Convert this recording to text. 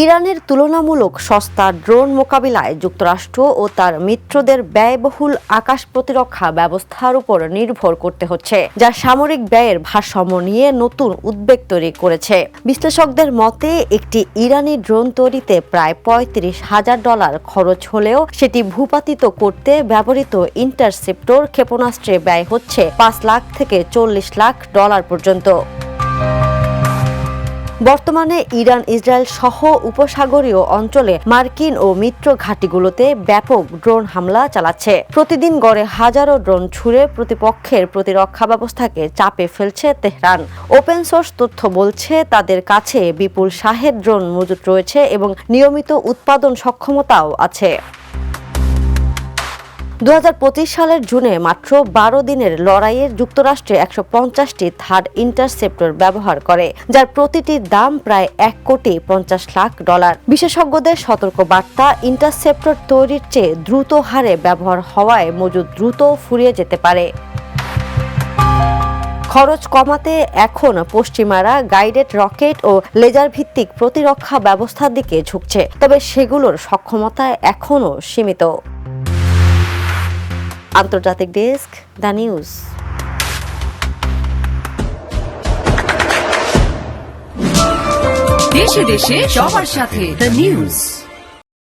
ইরানের তুলনামূলক সস্তা ড্রোন মোকাবিলায় যুক্তরাষ্ট্র ও তার মিত্রদের ব্যয়বহুল আকাশ প্রতিরক্ষা ব্যবস্থার উপর নির্ভর করতে হচ্ছে, যা সামরিক ব্যয়ের ভারসাম্য নিয়ে নতুন উদ্বেগ তৈরি করেছে। বিশ্লেষকদের মতে একটি ইরানি ড্রোন তৈরিতে প্রায় $35,000 খরচ হলেও সেটি ভূপাতিত করতে ব্যবহৃত ইন্টারসেপ্টর ক্ষেপণাস্ত্রে ব্যয় হচ্ছে $5 লাখ থেকে $40 লাখ পর্যন্ত। বর্তমানে ইরান ইসরায়েল সহ উপসাগরীয় অঞ্চলে মার্কিন ও মিত্র ঘাঁটিগুলোতে ব্যাপক ড্রোন হামলা চালাচ্ছে। প্রতিদিন গড়ে হাজারো ড্রোন ছুড়ে প্রতিপক্ষের প্রতিরক্ষা ব্যবস্থাকে চাপে ফেলছে তেহরান। ওপেন সোর্স তথ্য বলছে তাদের কাছে বিপুল শাহেদ ড্রোন মজুত রয়েছে এবং নিয়মিত উৎপাদন সক্ষমতাও আছে। 2025 সালের জুনে মাত্র 12 দিনের লড়াইয়ে যুক্তরাষ্ট্রে 150টি থার্ড ইন্টারসেপ্টর ব্যবহার করে, যার প্রতিটির দাম প্রায় $1,50 লাখ। বিশেষজ্ঞদের সতর্ক বার্তা, ইন্টারসেপ্টর তৈরির চেয়ে দ্রুত হারে ব্যবহার হওয়ায় মজুদ দ্রুত ফুরিয়ে যেতে পারে। খরচ কমাতে এখন পশ্চিমারা গাইডেড রকেট ও লেজার ভিত্তিক প্রতিরক্ষা ব্যবস্থার দিকে ঝুঁকছে, তবে সেগুলোর সক্ষমতা এখনও সীমিত। আন্তর্জাতিক ডেস্ক, দ্য নিউজ। দেশে দেশে সবার সাথে দ্য নিউজ।